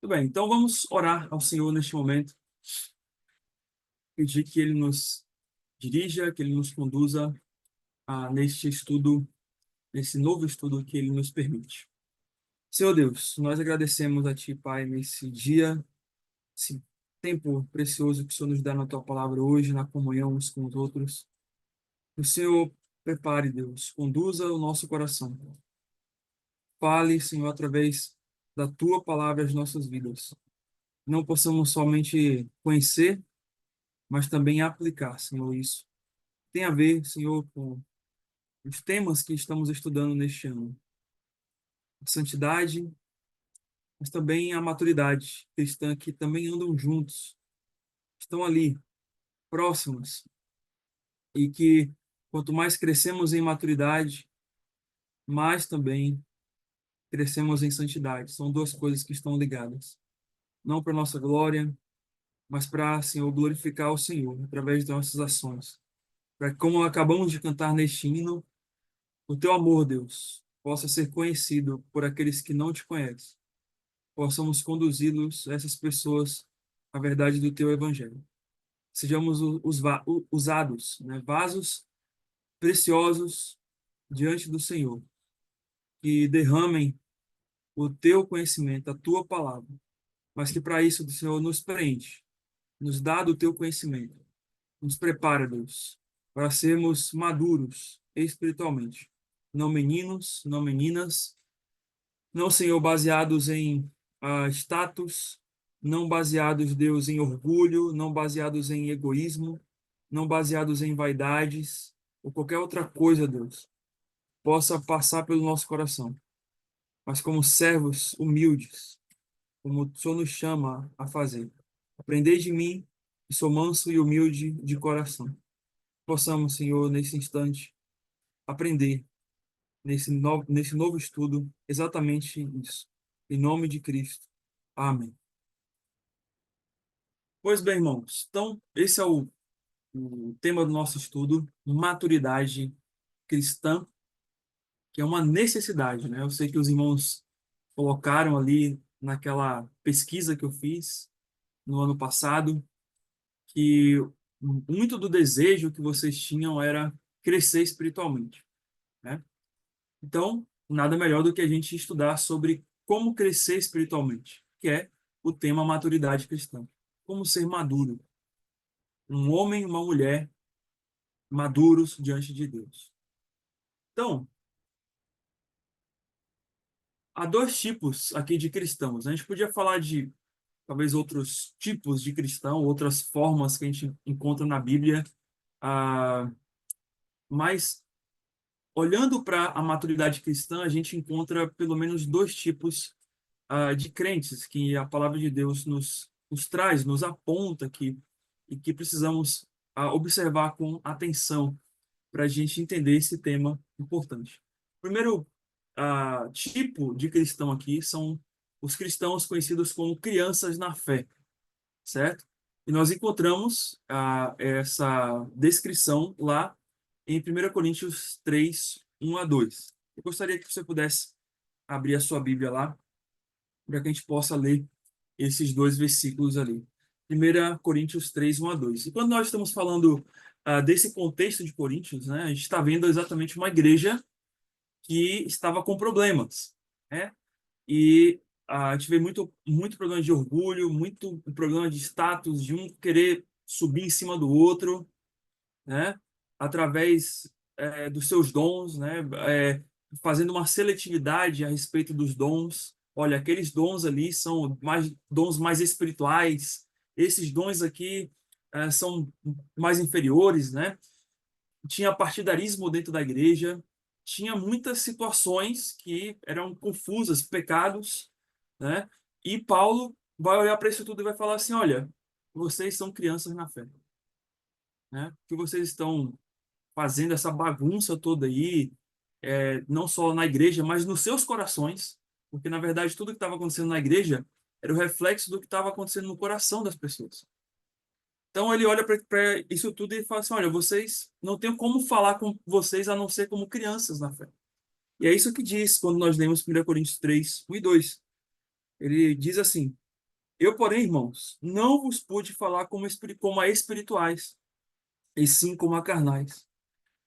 Tudo bem, então vamos orar ao Senhor neste momento, pedir que Ele nos dirija, que Ele nos conduza neste estudo, nesse novo estudo que Ele nos permite. Senhor Deus, nós agradecemos a Ti, Pai, nesse dia, esse tempo precioso que o Senhor nos dá na Tua palavra hoje, na comunhão uns com os outros. Que o Senhor prepare, Deus, conduza o nosso coração. Fale, Senhor, através da Tua palavra as nossas vidas. Não possamos somente conhecer, mas também aplicar, Senhor, isso. Tem a ver, Senhor, com os temas que estamos estudando neste ano. A santidade, mas também a maturidade cristã, que também andam juntos, estão ali, próximos, e que quanto mais crescemos em maturidade, mais também crescemos em santidade. São duas coisas que estão ligadas. Não para nossa glória, mas para, Senhor, glorificar o Senhor através das nossas ações. Para que, como acabamos de cantar neste hino, o teu amor, Deus, possa ser conhecido por aqueles que não te conhecem. Possamos conduzi-los, essas pessoas, à verdade do teu evangelho. Sejamos usados, né, vasos preciosos diante do Senhor, que derramem o teu conhecimento, a tua palavra, mas que para isso o Senhor nos preenche, nos dá do teu conhecimento, nos prepara, Deus, para sermos maduros espiritualmente, não meninos, não meninas, não, Senhor, baseados em status, não baseados, Deus, em orgulho, não baseados em egoísmo, não baseados em vaidades ou qualquer outra coisa, Deus, possa passar pelo nosso coração, mas como servos humildes, como o Senhor nos chama a fazer. Aprendei de mim, que sou manso e humilde de coração. Possamos, Senhor, nesse instante, aprender nesse novo estudo exatamente isso. Em nome de Cristo. Amém. Pois bem, irmãos, então esse é o tema do nosso estudo, maturidade cristã, que é uma necessidade, né? Eu sei que os irmãos colocaram ali naquela pesquisa que eu fiz no ano passado, que muito do desejo que vocês tinham era crescer espiritualmente, né? Então, nada melhor do que a gente estudar sobre como crescer espiritualmente, que é o tema maturidade cristã. Como ser maduro. Um homem e uma mulher maduros diante de Deus. Então, há dois tipos aqui de cristãos. A gente podia falar de talvez outros tipos de cristão, outras formas que a gente encontra na Bíblia, ah, mas olhando para a maturidade cristã, a gente encontra pelo menos dois tipos de crentes que a palavra de Deus nos traz, nos aponta aqui e que precisamos observar com atenção para a gente entender esse tema importante. O primeiro tipo de cristão aqui são os cristãos conhecidos como crianças na fé, certo? E nós encontramos essa descrição lá em 1 Coríntios 3, 1 a 2. Eu gostaria que você pudesse abrir a sua Bíblia lá, para que a gente possa ler esses dois versículos ali. 1 Coríntios 3, 1 a 2. E quando nós estamos falando desse contexto de Coríntios, né, a gente está vendo exatamente uma igreja que estava com problemas, né? E a gente vê muito problema de orgulho, muito problema de status, de um querer subir em cima do outro, né? Através dos seus dons, né? Fazendo uma seletividade a respeito dos dons. Olha, aqueles dons ali são dons mais espirituais, esses dons aqui são mais inferiores, né? Tinha partidarismo dentro da igreja, tinha muitas situações que eram confusas, pecados, né? E Paulo vai olhar para isso tudo e vai falar assim: olha, vocês são crianças na fé, né? Que vocês estão fazendo essa bagunça toda aí, não só na igreja, mas nos seus corações, porque na verdade tudo que estava acontecendo na igreja era o reflexo do que estava acontecendo no coração das pessoas. Então ele olha para isso tudo e fala assim: olha, vocês não tem como falar com vocês a não ser como crianças na fé. E é isso que diz quando nós lemos 1 Coríntios 3, 1 e 2. Ele diz assim: Eu, porém, irmãos, não vos pude falar como a espirituais, e sim como a carnais,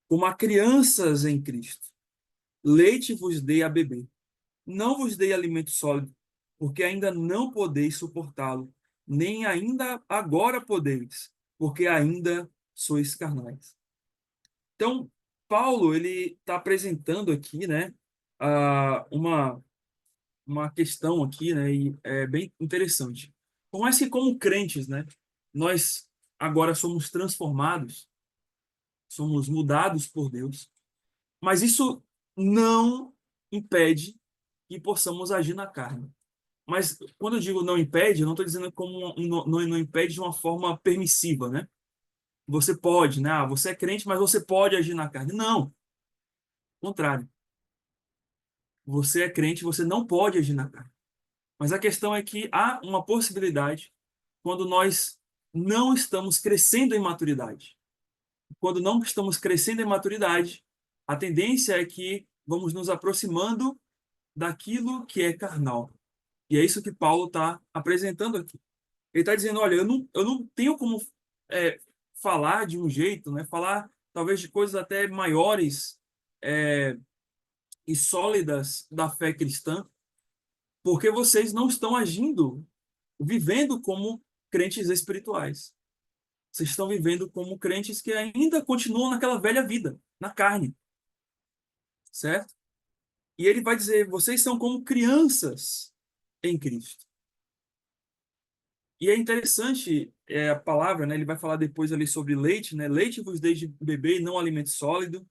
como a crianças em Cristo. Leite vos dei a beber. Não vos dei alimento sólido, porque ainda não podeis suportá-lo, nem ainda agora podeis, porque ainda sois carnais. Então, Paulo, ele está apresentando aqui, né, uma questão aqui, né, e é bem interessante. Por mais que como crentes, né, nós agora somos transformados, somos mudados por Deus, mas isso não impede que possamos agir na carne. Mas quando eu digo não impede, eu não estou dizendo como não impede de uma forma permissiva, né? Você pode, né? Ah, você é crente, mas você pode agir na carne. Não, ao contrário. Você é crente, você não pode agir na carne. Mas a questão é que há uma possibilidade quando nós não estamos crescendo em maturidade. Quando não estamos crescendo em maturidade, a tendência é que vamos nos aproximando daquilo que é carnal. E é isso que Paulo está apresentando aqui. Ele está dizendo, olha, eu não tenho como é, falar de um jeito, né? Falar talvez de coisas até maiores é, e sólidas da fé cristã, porque vocês não estão agindo, vivendo como crentes espirituais. Vocês estão vivendo como crentes que ainda continuam naquela velha vida, na carne, certo? E ele vai dizer, vocês são como crianças em Cristo. E é interessante a palavra, né? Ele vai falar depois ali sobre leite, né? Leite vos dei de beber e não alimento sólido,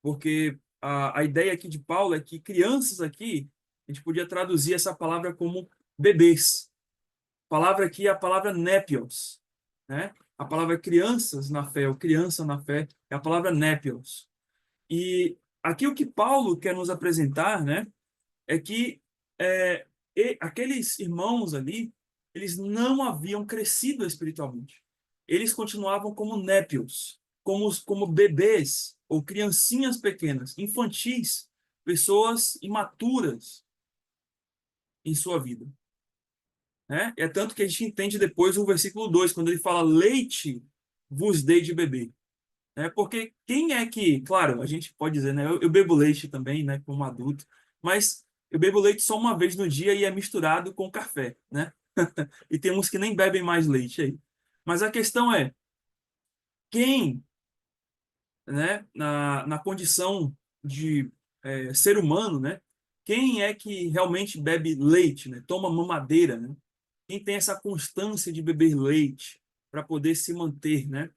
porque a ideia aqui de Paulo é que crianças aqui, a gente podia traduzir essa palavra como bebês. A palavra aqui é a palavra népios, né? A palavra crianças na fé, ou criança na fé, é a palavra népios. E aqui o que Paulo quer nos apresentar, né? É que é, aqueles irmãos ali, eles não haviam crescido espiritualmente. Eles continuavam como népios, como bebês ou criancinhas pequenas, infantis, pessoas imaturas em sua vida. Né? É tanto que a gente entende depois o versículo 2 quando ele fala leite vos dei de beber. Né? Porque quem é que, claro, a gente pode dizer, né? Eu bebo leite também, né, como adulto, mas eu bebo leite só uma vez no dia e é misturado com café, né? E tem uns que nem bebem mais leite aí. Mas a questão é, quem, né, na condição de ser humano, né? Quem é que realmente bebe leite, né? Toma mamadeira, né? Quem tem essa constância de beber leite para poder se manter, né?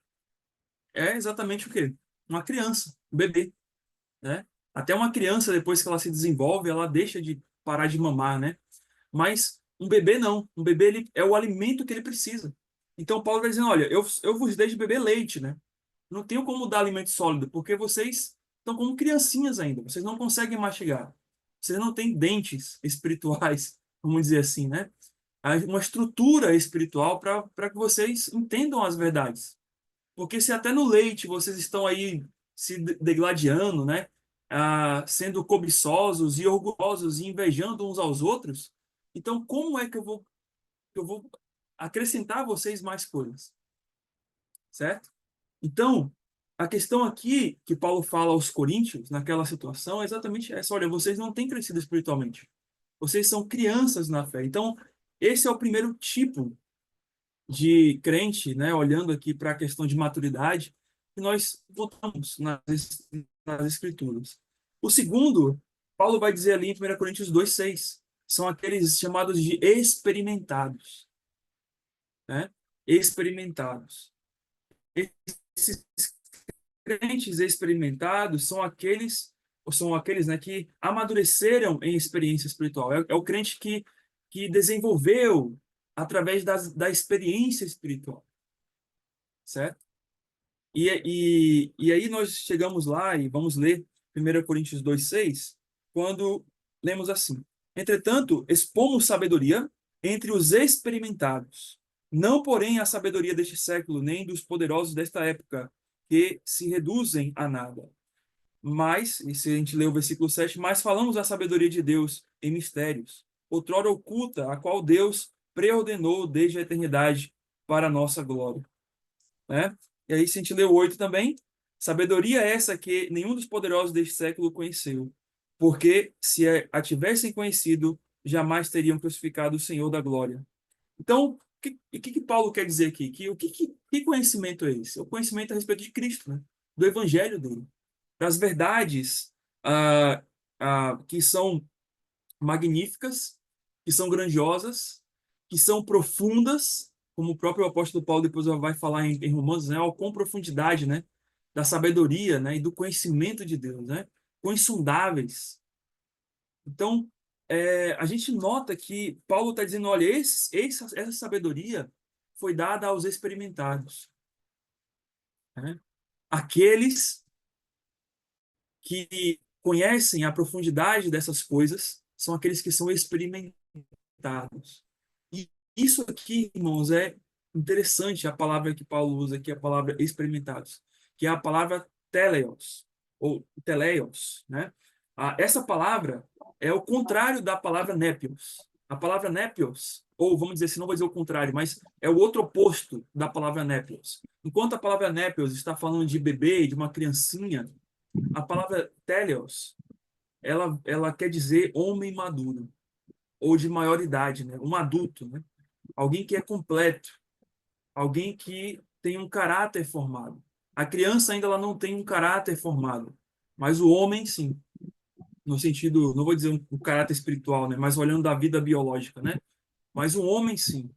É exatamente o quê? Uma criança, um bebê. Né? Até uma criança, depois que ela se desenvolve, ela deixa de parar de mamar, né? Mas um bebê não. Um bebê ele, é o alimento que ele precisa. Então Paulo vai dizendo, olha, eu vos deixo beber leite, né? Não tenho como dar alimento sólido, porque vocês estão como criancinhas ainda. Vocês não conseguem mastigar. Vocês não têm dentes espirituais, vamos dizer assim, né? Há uma estrutura espiritual para que vocês entendam as verdades. Porque se até no leite vocês estão aí se degladiando, né? Sendo cobiçosos e orgulhosos e invejando uns aos outros, então como é que eu vou acrescentar a vocês mais coisas, certo? Então, a questão aqui que Paulo fala aos Coríntios, naquela situação, é exatamente essa. Olha, vocês não têm crescido espiritualmente. Vocês são crianças na fé. Então, esse é o primeiro tipo de crente, né, olhando aqui para a questão de maturidade, que nós votamos nas Escrituras. O segundo, Paulo vai dizer ali em 1 Coríntios 2,6, são aqueles chamados de experimentados, né? Experimentados. Esses crentes experimentados são aqueles, né, que amadureceram em experiência espiritual. É o crente que desenvolveu através da experiência espiritual, certo? E aí nós chegamos lá e vamos ler 1 Coríntios 2,6, quando lemos assim: Entretanto, expomos sabedoria entre os experimentados, não, porém, a sabedoria deste século, nem dos poderosos desta época, que se reduzem a nada. Mas, e se a gente ler o versículo 7, mas falamos da sabedoria de Deus em mistérios, outrora oculta, a qual Deus preordenou desde a eternidade para a nossa glória. Né? E aí, se a gente lê o 8 também, sabedoria é essa que nenhum dos poderosos deste século conheceu, porque se a tivessem conhecido, jamais teriam crucificado o Senhor da glória. Então, o que Paulo quer dizer aqui? Que conhecimento é esse? É o conhecimento a respeito de Cristo, né? Do evangelho dele, das verdades que são magníficas, que são grandiosas, que são profundas, como o próprio apóstolo Paulo depois vai falar em Romanos, né, com profundidade, né, da sabedoria, né, e do conhecimento de Deus, né, com insondáveis. Então, a gente nota que Paulo está dizendo, olha, essa sabedoria foi dada aos experimentados, né? Aqueles que conhecem a profundidade dessas coisas são aqueles que são experimentados. E isso aqui, irmãos, é interessante a palavra que Paulo usa aqui, a palavra experimentados, que é a palavra teleios, ou teleios, né? Essa palavra é o contrário da palavra nepios. A palavra nepios, ou vamos dizer assim, não vou dizer o contrário, mas é o outro oposto da palavra nepios. Enquanto a palavra nepios está falando de bebê, de uma criancinha, a palavra teleios, ela quer dizer homem maduro ou de maior idade, né? Um adulto, né? Alguém que é completo, alguém que tem um caráter formado. A criança ainda ela não tem um caráter formado, mas o homem sim, no sentido, não vou dizer um caráter espiritual, né? Mas olhando da vida biológica, né? Mas o homem sim.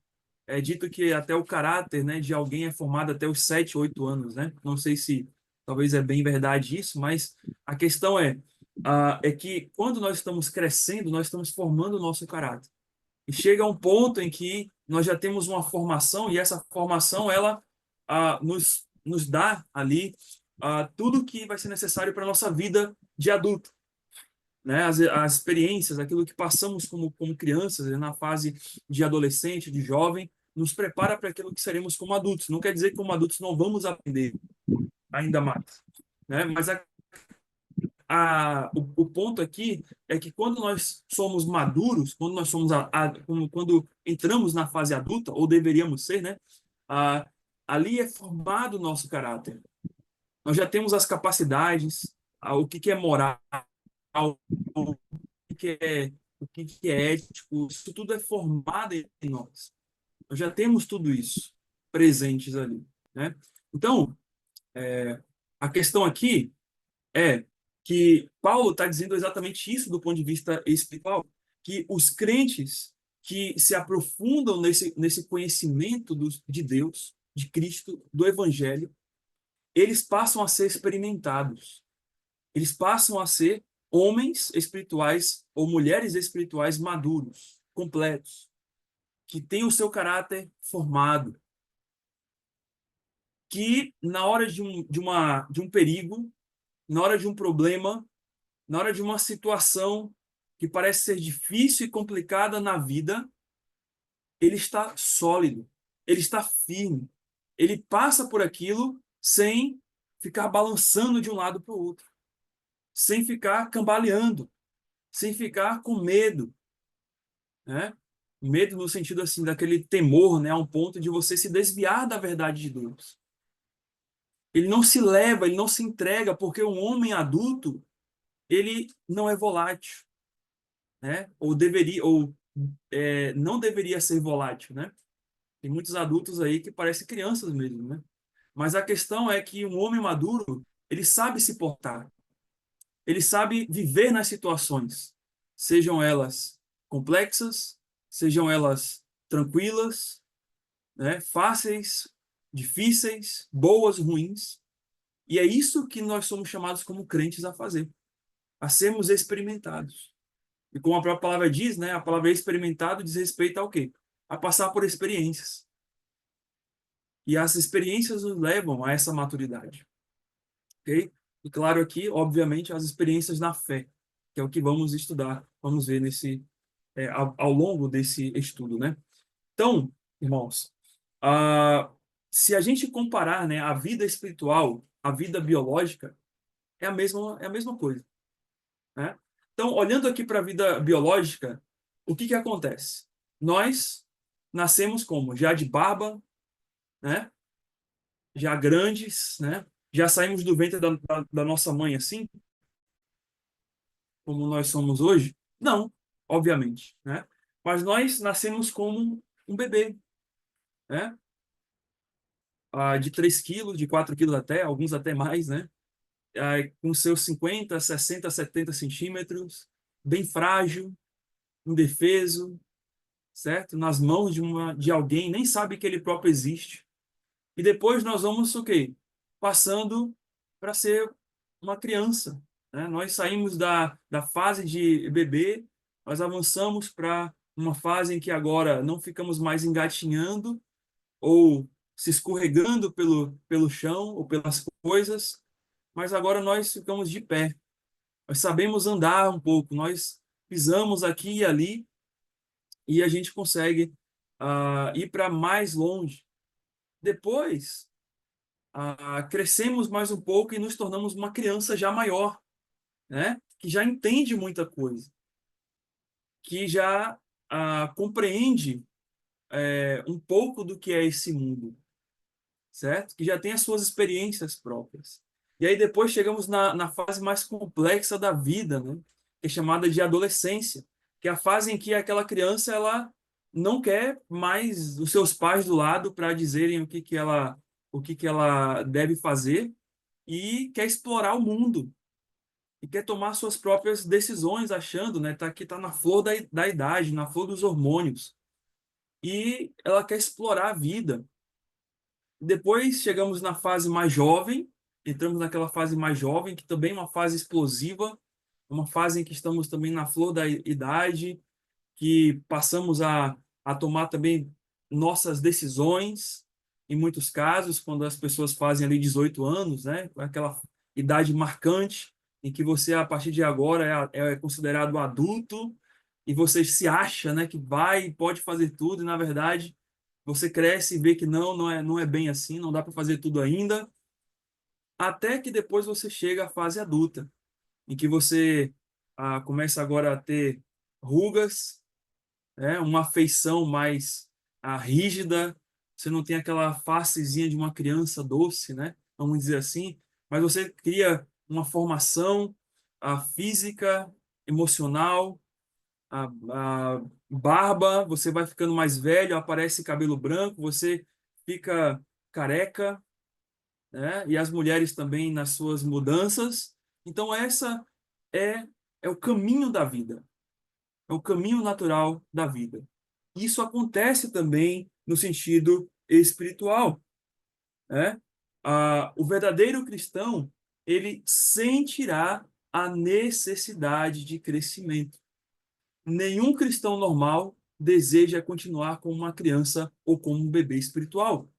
É dito que até o caráter, né, de alguém é formado até os 7, 8 anos, né? Não sei se talvez é bem verdade isso, mas a questão é que quando nós estamos crescendo, nós estamos formando o nosso caráter. E chega um ponto em que nós já temos uma formação e essa formação ela nos dá ali tudo que vai ser necessário para a nossa vida de adulto, né? As experiências, aquilo que passamos como crianças, né? Na fase de adolescente, de jovem, nos prepara para aquilo que seremos como adultos. Não quer dizer que como adultos não vamos aprender ainda mais, né? Mas o ponto aqui é que quando nós somos maduros, quando nós somos quando entramos na fase adulta, ou deveríamos ser, né? Ah, ali é formado o nosso caráter. Nós já temos as capacidades, o que é moral, o o que é ético, isso tudo é formado em nós. Nós já temos tudo isso presentes ali, né? Então, a questão aqui é que Paulo está dizendo exatamente isso do ponto de vista espiritual, que os crentes que se aprofundam nesse conhecimento de Deus, de Cristo, do Evangelho, eles passam a ser experimentados. Eles passam a ser homens espirituais ou mulheres espirituais maduros, completos, que têm o seu caráter formado, que na hora de um perigo, na hora de um problema, na hora de uma situação que parece ser difícil e complicada na vida, ele está sólido, ele está firme, ele passa por aquilo sem ficar balançando de um lado para o outro, sem ficar cambaleando, sem ficar com medo, né? Medo no sentido assim daquele temor, né, a um ponto de você se desviar da verdade de Deus. Ele não se leva, ele não se entrega, porque um homem adulto, ele não é volátil, né? Ou não deveria ser volátil, né? Tem muitos adultos aí que parecem crianças mesmo, né? Mas a questão é que um homem maduro, ele sabe se portar, ele sabe viver nas situações, sejam elas complexas, sejam elas tranquilas, né? Fáceis, difíceis, boas, ruins. E é isso que nós somos chamados como crentes a fazer, a sermos experimentados. E como a própria palavra diz, né, a palavra experimentado diz respeito ao quê? A passar por experiências. E as experiências nos levam a essa maturidade. Ok? E claro aqui, obviamente, as experiências na fé, que é o que vamos estudar, vamos ver ao longo desse estudo, né? Então, irmãos, se a gente comparar, né, a vida espiritual, a vida biológica, é a mesma coisa, né? Então, olhando aqui para a vida biológica, o que acontece? Nós nascemos como? Já de barba, né? Já grandes, né? Já saímos do ventre da nossa mãe assim, como nós somos hoje? Não, obviamente, né? Mas nós nascemos como um bebê, né? De 3 quilos, de 4 quilos até, alguns até mais, né? Com seus 50, 60, 70 centímetros, bem frágil, indefeso, certo? Nas mãos de alguém, nem sabe que ele próprio existe. E depois nós vamos o quê? Passando para ser uma criança, né? Nós saímos da fase de bebê, nós avançamos para uma fase em que agora não ficamos mais engatinhando ou se escorregando pelo chão ou pelas coisas, mas agora nós ficamos de pé. Nós sabemos andar um pouco, nós pisamos aqui e ali e a gente consegue ir para mais longe. Depois, crescemos mais um pouco e nos tornamos uma criança já maior, né? Que já entende muita coisa, que já compreende um pouco do que é esse mundo, certo? Que já tem as suas experiências próprias. E aí depois chegamos na fase mais complexa da vida, né? Que é chamada de adolescência, que é a fase em que aquela criança ela não quer mais os seus pais do lado para dizerem o que que ela deve fazer e quer explorar o mundo e quer tomar suas próprias decisões, achando, né, que tá na flor da idade, na flor dos hormônios. E ela quer explorar a vida. Depois chegamos na fase mais jovem, entramos naquela fase mais jovem, que também é uma fase explosiva, uma fase em que estamos também na flor da idade, que passamos a tomar também nossas decisões, em muitos casos, quando as pessoas fazem ali 18 anos, né? Aquela idade marcante, em que você, a partir de agora, é considerado adulto, e você se acha, né, que vai e pode fazer tudo, e na verdade você cresce e vê que não é bem assim, não dá para fazer tudo ainda, até que depois você chega à fase adulta, em que você começa agora a ter rugas, uma feição mais rígida, você não tem aquela facezinha de uma criança doce, né? Vamos dizer assim, mas você cria uma formação física, emocional, a barba, você vai ficando mais velho, aparece cabelo branco, você fica careca, né? E as mulheres também nas suas mudanças. Então essa é é o caminho da vida, é o caminho natural da vida. Isso acontece também no sentido espiritual, né? O verdadeiro cristão, ele sentirá a necessidade de crescimento. Nenhum cristão normal deseja continuar como uma criança ou como um bebê espiritual.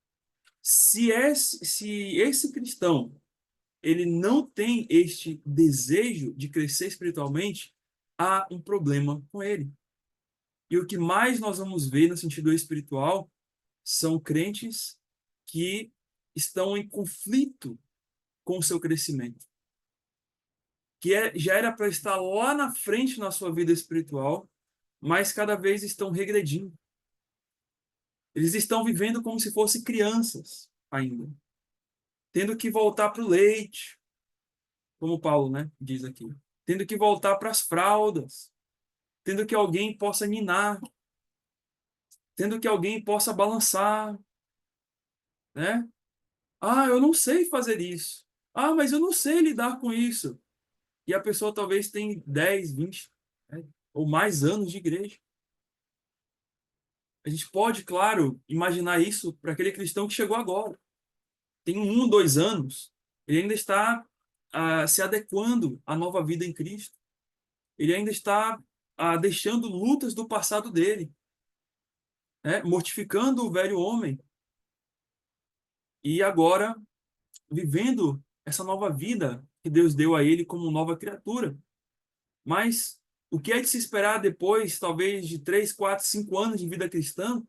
Se esse cristão ele não tem este desejo de crescer espiritualmente, há um problema com ele. E o que mais nós vamos ver no sentido espiritual são crentes que estão em conflito com o seu crescimento, que já era para estar lá na frente na sua vida espiritual, mas cada vez estão regredindo. Eles estão vivendo como se fossem crianças ainda, tendo que voltar para o leite, como Paulo, né, diz aqui, tendo que voltar para as fraldas, tendo que alguém possa ninar, tendo que alguém possa balançar, né? Eu não sei fazer isso. Mas eu não sei lidar com isso. E a pessoa talvez tem 10, 20, né, ou mais anos de igreja. A gente pode, claro, imaginar isso para aquele cristão que chegou agora. Tem 1, 2 anos, ele ainda está se adequando à nova vida em Cristo. Ele ainda está deixando lutas do passado dele, né, mortificando o velho homem e agora vivendo essa nova vida que Deus deu a ele como nova criatura. Mas o que é de se esperar depois, talvez, de 3, 4, 5 anos de vida cristã,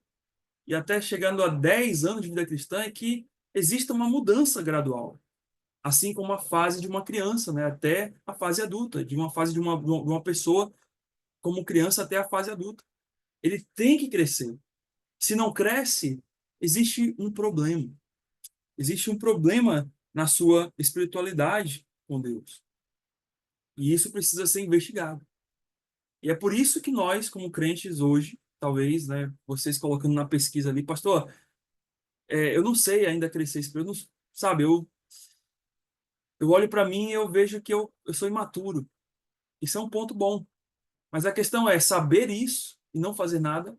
e até chegando a 10 anos de vida cristã, é que exista uma mudança gradual. Assim como a fase de uma criança, né? Até a fase adulta, de uma fase de uma pessoa como criança até a fase adulta. Ele tem que crescer. Se não cresce, existe um problema. Existe um problema na sua espiritualidade com Deus. E isso precisa ser investigado. E é por isso que nós, como crentes hoje, talvez, né, vocês colocando na pesquisa ali, pastor, eu não sei ainda crescer espiritual, sabe, eu olho para mim e eu vejo que eu sou imaturo. Isso é um ponto bom. Mas a questão é, saber isso e não fazer nada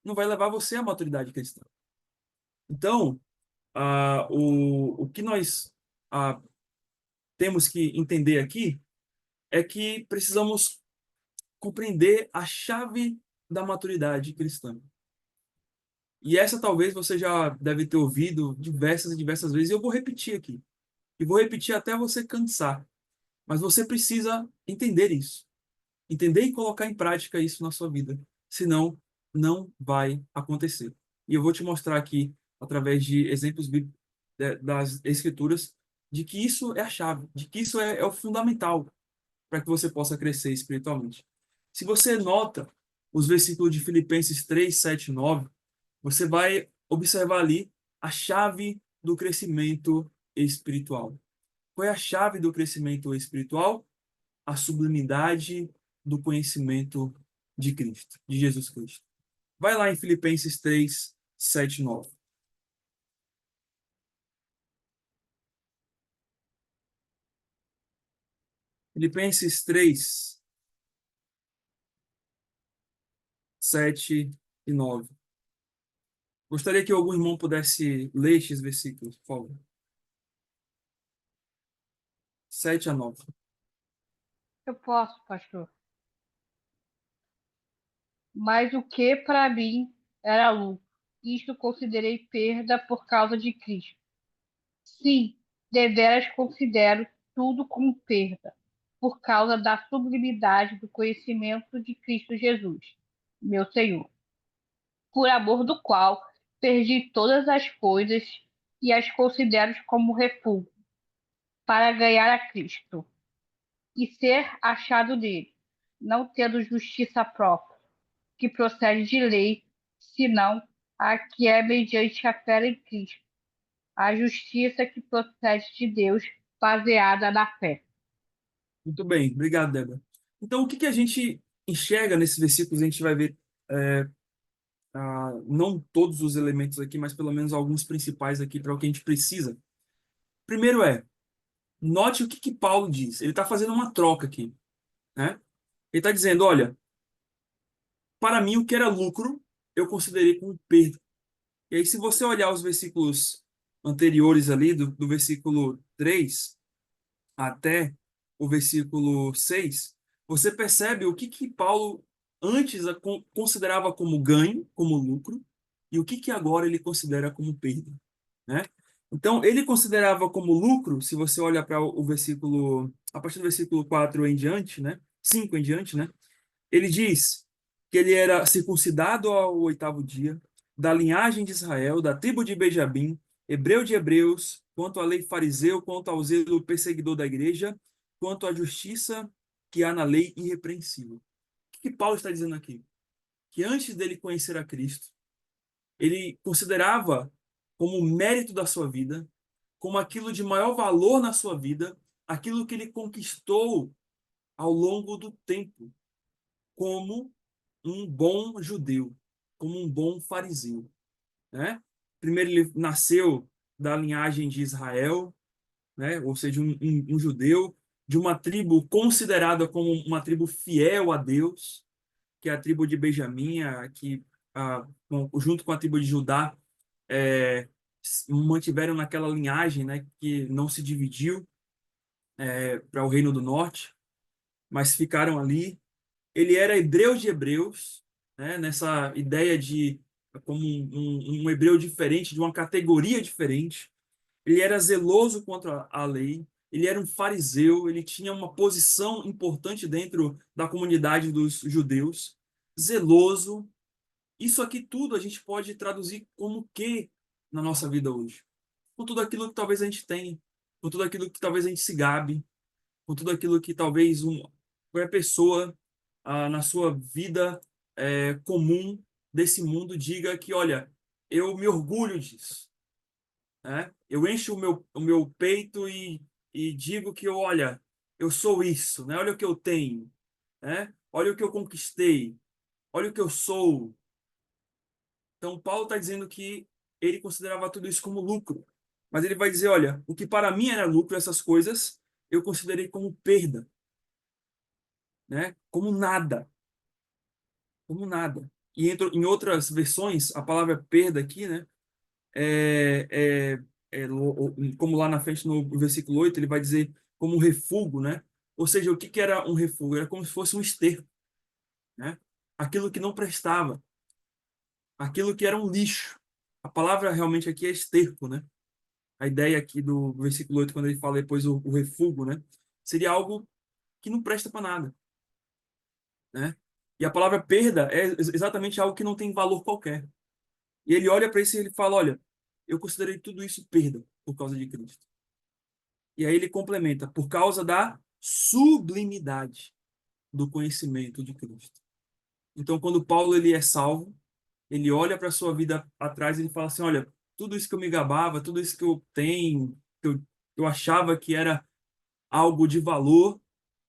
não vai levar você à maturidade cristã. Então, o que nós ah, temos que entender aqui é que precisamos compreender a chave da maturidade cristã. E essa talvez você já deve ter ouvido diversas e diversas vezes, e eu vou repetir aqui. E vou repetir até você cansar. Mas você precisa entender isso. Entender e colocar em prática isso na sua vida. Senão, não vai acontecer. E eu vou te mostrar aqui, através de exemplos das Escrituras, de que isso é a chave, de que isso é o fundamental para que você possa crescer espiritualmente. Se você nota os versículos de Filipenses 3, 7 e 9, você vai observar ali a chave do crescimento espiritual. Qual é a chave do crescimento espiritual? A sublimidade do conhecimento de Cristo, de Jesus Cristo. Vai lá em Filipenses 3, 7 e 9. Filipenses 3, 7 e 9. Gostaria que algum irmão pudesse ler estes versículos, por favor. 7 a 9. Eu posso, pastor. Mas o que para mim era lucro, isto considerei perda por causa de Cristo. Sim, deveras considero tudo como perda, por causa da sublimidade do conhecimento de Cristo Jesus, meu Senhor, por amor do qual perdi todas as coisas e as considero como refúgio, para ganhar a Cristo e ser achado nele, não tendo justiça própria, que procede de lei, senão a que é mediante a fé em Cristo, a justiça que procede de Deus, baseada na fé. Muito bem, obrigado, Débora. Então, o que que a gente enxerga nesses versículos? A gente vai ver, não todos os elementos aqui, mas pelo menos alguns principais aqui para o que a gente precisa. Primeiro note o que que Paulo diz. Ele está fazendo uma troca aqui, né? Ele está dizendo, olha, para mim o que era lucro, eu considerei como perda. E aí, se você olhar os versículos anteriores ali, do versículo 3 até o versículo 6, você percebe o que que Paulo antes considerava como ganho, como lucro, e o que que agora ele considera como perda, né? Então, ele considerava como lucro, se você olha para o versículo, a partir do versículo 4 em diante, né? 5 em diante, né? Ele diz que ele era circuncidado ao oitavo dia, da linhagem de Israel, da tribo de Benjamim, hebreu de hebreus, quanto à lei fariseu, quanto ao zelo perseguidor da igreja, quanto à justiça que há na lei irrepreensível. O que Paulo está dizendo aqui? Que antes dele conhecer a Cristo, ele considerava como mérito da sua vida, como aquilo de maior valor na sua vida, aquilo que ele conquistou ao longo do tempo, como um bom judeu, como um bom fariseu, né? Primeiro ele nasceu da linhagem de Israel, né? Ou seja, um judeu de uma tribo considerada como uma tribo fiel a Deus, que é a tribo de Benjamim, junto com a tribo de Judá, é, mantiveram naquela linhagem, né? Que não se dividiu para o Reino do Norte, mas ficaram ali. Ele era hebreu de hebreus, né, nessa ideia de como um hebreu diferente, de uma categoria diferente. Ele era zeloso contra a lei, ele era um fariseu, ele tinha uma posição importante dentro da comunidade dos judeus, zeloso. Isso aqui tudo a gente pode traduzir como o quê na nossa vida hoje? Com tudo aquilo que talvez a gente tenha, com tudo aquilo que talvez a gente se gabe, com tudo aquilo que talvez qualquer pessoa na sua vida comum desse mundo diga que, olha, eu me orgulho disso, né? Eu encho o meu peito e digo que, olha, eu sou isso, né? Olha o que eu tenho, né? Olha o que eu conquistei, olha o que eu sou. Então, Paulo está dizendo que ele considerava tudo isso como lucro. Mas ele vai dizer, olha, o que para mim era lucro, essas coisas, eu considerei como perda, né? Como nada, como nada. E em outras versões, a palavra perda aqui, né? É, como lá na frente no versículo 8 ele vai dizer como um refúgio, né? Ou seja, o que que era um refúgio? Era como se fosse um esterco, né? Aquilo que não prestava, aquilo que era um lixo. A palavra realmente aqui é esterco, né? A ideia aqui do versículo 8 quando ele fala depois o refúgio, né? Seria algo que não presta para nada, né? E a palavra perda é exatamente algo que não tem valor qualquer. E ele olha para isso e ele fala, olha, eu considerei tudo isso perda por causa de Cristo. E aí ele complementa, por causa da sublimidade do conhecimento de Cristo. Então, quando Paulo ele é salvo, ele olha para a sua vida atrás e ele fala assim, olha, tudo isso que eu me gabava, tudo isso que eu tenho, que eu achava que era algo de valor,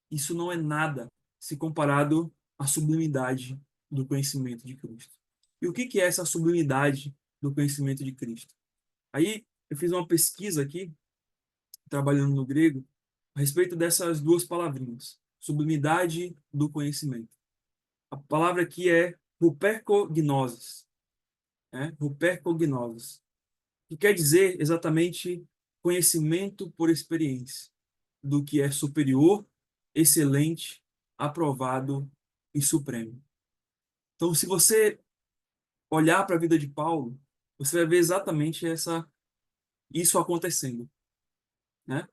isso não é nada se comparado à sublimidade do conhecimento de Cristo. E o que que é essa sublimidade do conhecimento de Cristo? Aí eu fiz uma pesquisa aqui, trabalhando no grego, a respeito dessas duas palavrinhas, sublimidade do conhecimento. A palavra aqui é huperkognosis, né? Huperkognosis, que quer dizer exatamente conhecimento por experiência, do que é superior, excelente, aprovado e supremo. Então, se você olhar para a vida de Paulo, você vai ver exatamente isso acontecendo, né?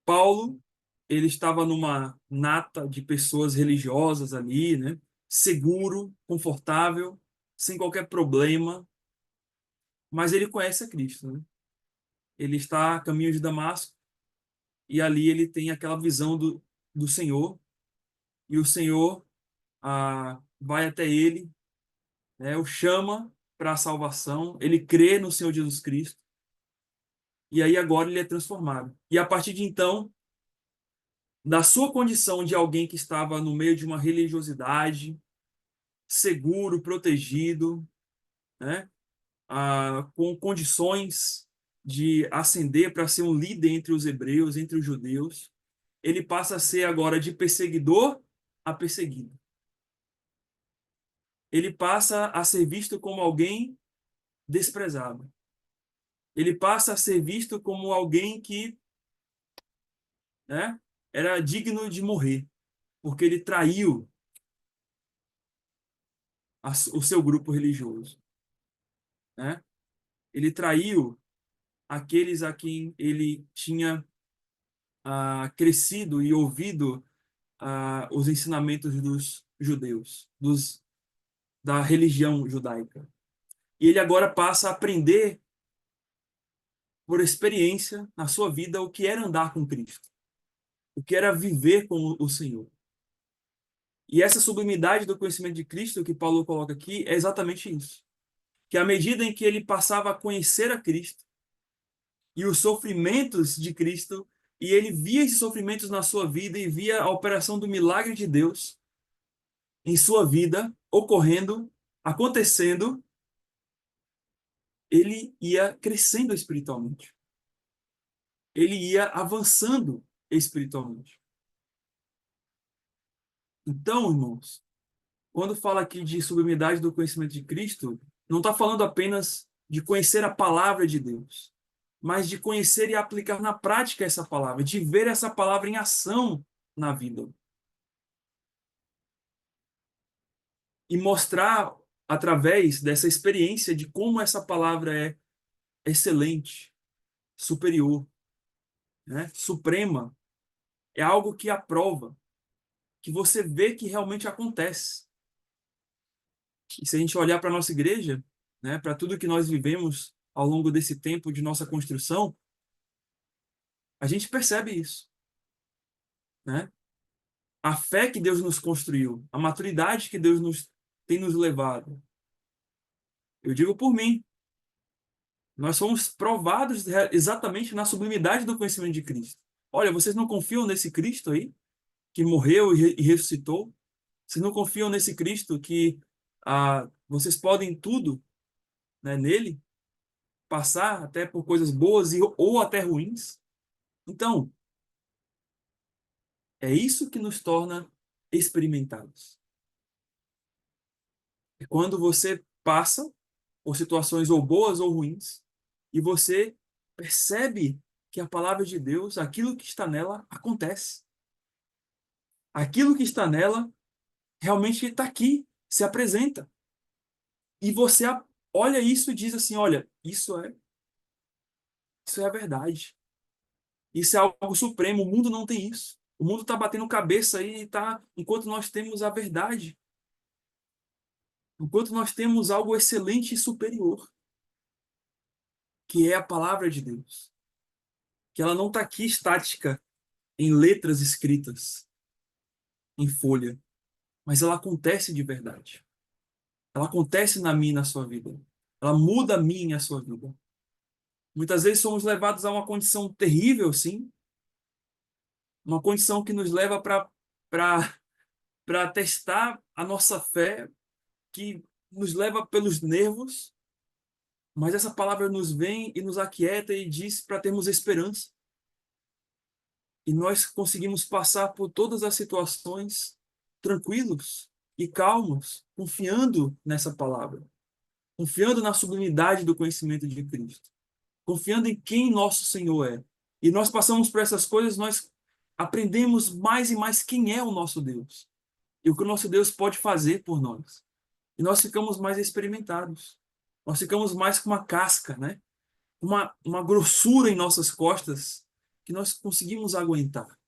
Paulo, ele estava numa nata de pessoas religiosas ali, né? Seguro, confortável, sem qualquer problema, mas ele conhece a Cristo, né? Ele está a caminho de Damasco e ali ele tem aquela visão do Senhor e o Senhor vai até ele, né? O chama para a salvação, ele crê no Senhor Jesus Cristo e aí agora ele é transformado. E a partir de então, da sua condição de alguém que estava no meio de uma religiosidade, seguro, protegido, né? Com condições de ascender para ser um líder entre os hebreus, entre os judeus, ele passa a ser agora de perseguidor a perseguido. Ele passa a ser visto como alguém desprezado. Ele passa a ser visto como alguém que, né, era digno de morrer, porque ele traiu o seu grupo religioso, né? Ele traiu aqueles a quem ele tinha crescido e ouvido os ensinamentos dos judeus, da religião judaica. E ele agora passa a aprender por experiência na sua vida o que era andar com Cristo, o que era viver com o Senhor. E essa sublimidade do conhecimento de Cristo que Paulo coloca aqui é exatamente isso. Que à medida em que ele passava a conhecer a Cristo e os sofrimentos de Cristo, e ele via esses sofrimentos na sua vida e via a operação do milagre de Deus em sua vida ocorrendo, acontecendo, ele ia crescendo espiritualmente. Ele ia avançando espiritualmente. Então, irmãos, quando fala aqui de sublimidade do conhecimento de Cristo, não está falando apenas de conhecer a palavra de Deus, mas de conhecer e aplicar na prática essa palavra, de ver essa palavra em ação na vida. E mostrar, através dessa experiência, de como essa palavra é excelente, superior, né? Suprema. É algo que aprova, que você vê que realmente acontece. E se a gente olhar para a nossa igreja, né, para tudo que nós vivemos ao longo desse tempo de nossa construção, a gente percebe isso, né? A fé que Deus nos construiu, a maturidade que Deus nos tem nos levado? Eu digo por mim. Nós somos provados exatamente na sublimidade do conhecimento de Cristo. Olha, vocês não confiam nesse Cristo aí, que morreu e ressuscitou? Vocês não confiam nesse Cristo que vocês podem tudo, né, nele? Passar até por coisas boas ou até ruins? Então, é isso que nos torna experimentados. É quando você passa por situações ou boas ou ruins e você percebe que a palavra de Deus, aquilo que está nela, acontece. Aquilo que está nela realmente está aqui, se apresenta. E você olha isso e diz assim, olha, isso é a verdade. Isso é algo supremo, o mundo não tem isso. O mundo está batendo cabeça aí, tá, enquanto nós temos a verdade, enquanto nós temos algo excelente e superior, que é a palavra de Deus. Que ela não está aqui estática em letras escritas, em folha, mas ela acontece de verdade. Ela acontece na minha e na sua vida. Ela muda a minha e a sua vida. Muitas vezes somos levados a uma condição terrível, sim, uma condição que nos leva para testar a nossa fé, que nos leva pelos nervos, mas essa palavra nos vem e nos aquieta e diz para termos esperança. E nós conseguimos passar por todas as situações tranquilos e calmos, confiando nessa palavra, confiando na sublimidade do conhecimento de Cristo, confiando em quem nosso Senhor é. E nós passamos por essas coisas, nós aprendemos mais e mais quem é o nosso Deus e o que o nosso Deus pode fazer por nós. E nós ficamos mais experimentados. Nós ficamos mais com uma casca, né? Uma grossura em nossas costas que nós conseguimos aguentar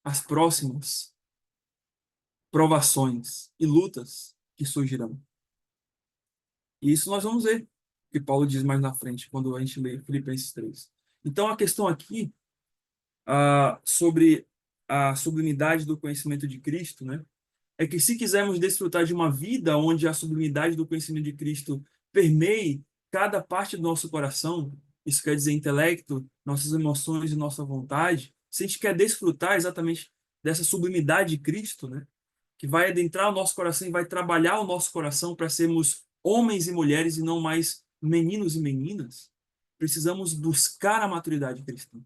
as próximas provações e lutas que surgirão. E isso nós vamos ver, que Paulo diz mais na frente, quando a gente lê Filipenses 3. Então, a questão aqui sobre a sublimidade do conhecimento de Cristo, né, é que se quisermos desfrutar de uma vida onde a sublimidade do conhecimento de Cristo permeie cada parte do nosso coração, isso quer dizer intelecto, nossas emoções e nossa vontade, se a gente quer desfrutar exatamente dessa sublimidade de Cristo, né, que vai adentrar o nosso coração e vai trabalhar o nosso coração para sermos homens e mulheres e não mais meninos e meninas, precisamos buscar a maturidade cristã.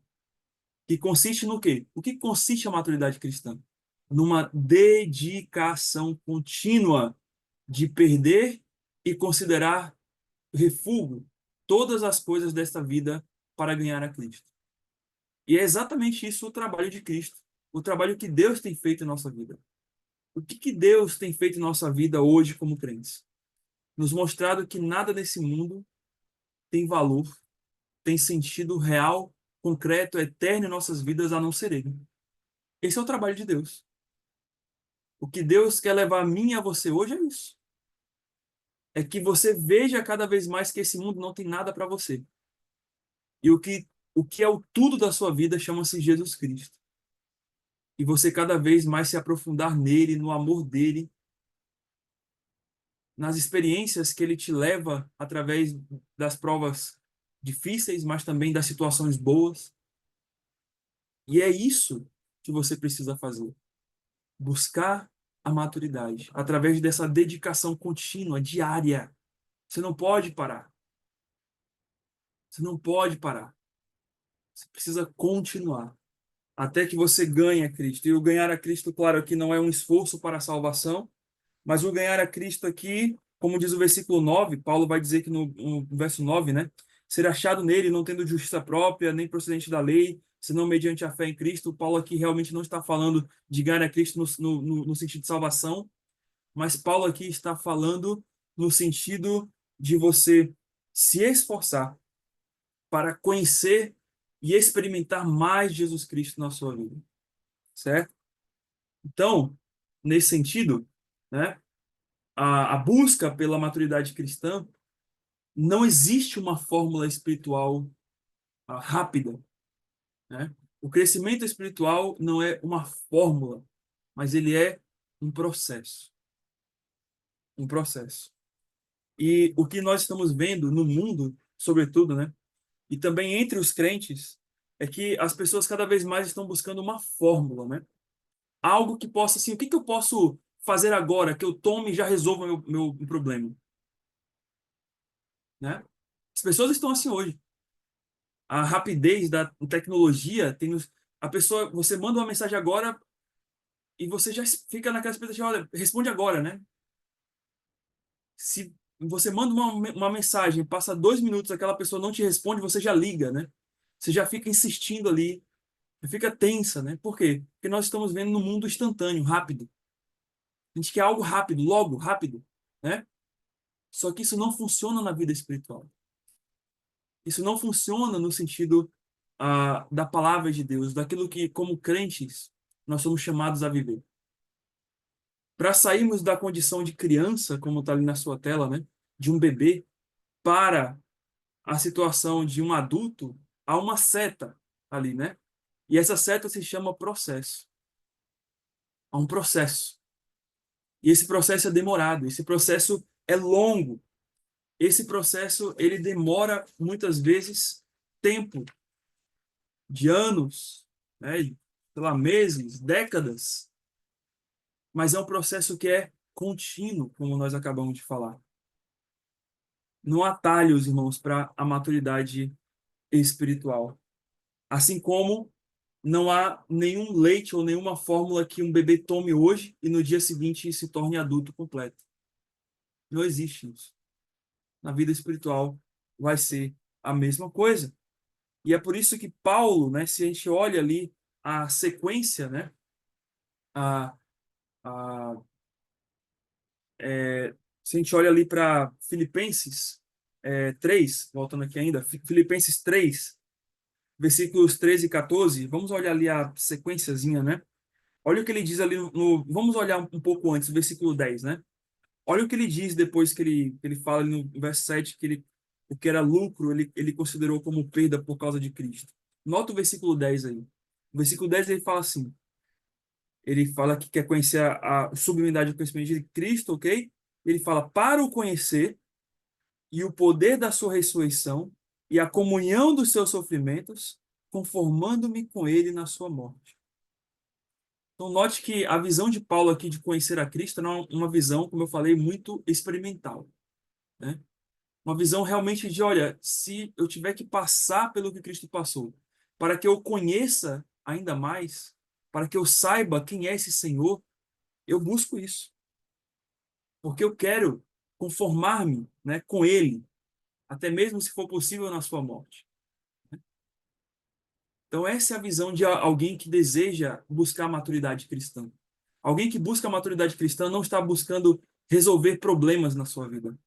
Que consiste no quê? O que consiste a maturidade cristã? Numa dedicação contínua de perder e considerar refúgio todas as coisas desta vida para ganhar a Cristo. E é exatamente isso o trabalho de Cristo, o trabalho que Deus tem feito em nossa vida. O que Deus tem feito em nossa vida hoje como crentes? Nos mostrado que nada nesse mundo tem valor, tem sentido real, concreto, eterno em nossas vidas a não ser Ele. Esse é o trabalho de Deus. O que Deus quer levar a mim e a você hoje é isso. É que você veja cada vez mais que esse mundo não tem nada para você. E o que é o tudo da sua vida chama-se Jesus Cristo. E você cada vez mais se aprofundar nele, no amor dele, nas experiências que ele te leva através das provas difíceis, mas também das situações boas. E é isso que você precisa fazer. Buscar a maturidade através dessa dedicação contínua, diária. Você não pode parar. Você não pode parar. Você precisa continuar até que você ganhe a Cristo. E o ganhar a Cristo, claro, que não é um esforço para a salvação, mas o ganhar a Cristo aqui, como diz o versículo 9, Paulo vai dizer que no verso 9, né? Ser achado nele, não tendo justiça própria, nem procedente da lei, senão mediante a fé em Cristo. Paulo aqui realmente não está falando de ganhar a Cristo no sentido de salvação, mas Paulo aqui está falando no sentido de você se esforçar para conhecer e experimentar mais Jesus Cristo na sua vida, certo? Então, nesse sentido, né, a busca pela maturidade cristã, não existe uma fórmula espiritual rápida, né? O crescimento espiritual não é uma fórmula, mas ele é um processo. Um processo. E o que nós estamos vendo no mundo, sobretudo, né? E também entre os crentes, é que as pessoas cada vez mais estão buscando uma fórmula, né? Algo que possa, assim, o que que eu posso fazer agora que eu tome e já resolva meu problema, né? As pessoas estão assim hoje. A rapidez da tecnologia tem a pessoa, você manda uma mensagem agora e você já fica naquela expectativa, olha, responde agora, né? Se você manda uma mensagem, passa 2 minutos, aquela pessoa não te responde, você já liga, né? Você já fica insistindo ali, fica tensa, né? Por quê? Porque nós estamos vendo no mundo instantâneo, rápido. A gente quer algo rápido, logo, rápido, né? Só que isso não funciona na vida espiritual. Isso não funciona no sentido da palavra de Deus, daquilo que, como crentes, nós somos chamados a viver. Para sairmos da condição de criança, como está ali na sua tela, né? De um bebê, para a situação de um adulto, há uma seta ali, né? E essa seta se chama processo. Há um processo. E esse processo é demorado, esse processo é longo. Esse processo, ele demora muitas vezes tempo, de anos, né? Sei lá, meses, décadas. Mas é um processo que é contínuo, como nós acabamos de falar. Não há atalhos, irmãos, para a maturidade espiritual. Assim como não há nenhum leite ou nenhuma fórmula que um bebê tome hoje e no dia seguinte se torne adulto completo. Não existe isso. Na vida espiritual vai ser a mesma coisa. E é por isso que Paulo, né, se a gente olha ali a sequência, né, a, a, se a gente olha ali para Filipenses 3, voltando aqui ainda, Filipenses 3, versículos 13 e 14, vamos olhar ali a sequenciazinha, né? Olha o que ele diz ali vamos olhar um pouco antes, versículo 10, né? Olha o que ele diz depois que ele fala ali no verso 7 que o que era lucro ele considerou como perda por causa de Cristo. Nota o versículo 10 aí. O versículo 10 ele fala assim, ele fala que quer conhecer a sublimidade do conhecimento de Cristo, ok? Ele fala, para o conhecer e o poder da sua ressurreição e a comunhão dos seus sofrimentos, conformando-me com ele na sua morte. Então, note que a visão de Paulo aqui de conhecer a Cristo não é uma visão, como eu falei, muito experimental, né? Uma visão realmente de, olha, se eu tiver que passar pelo que Cristo passou, para que eu conheça ainda mais, para que eu saiba quem é esse Senhor, eu busco isso, porque eu quero conformar-me, né, com Ele, até mesmo se for possível na sua morte. Então, essa é a visão de alguém que deseja buscar a maturidade cristã. Alguém que busca a maturidade cristã não está buscando resolver problemas na sua vida,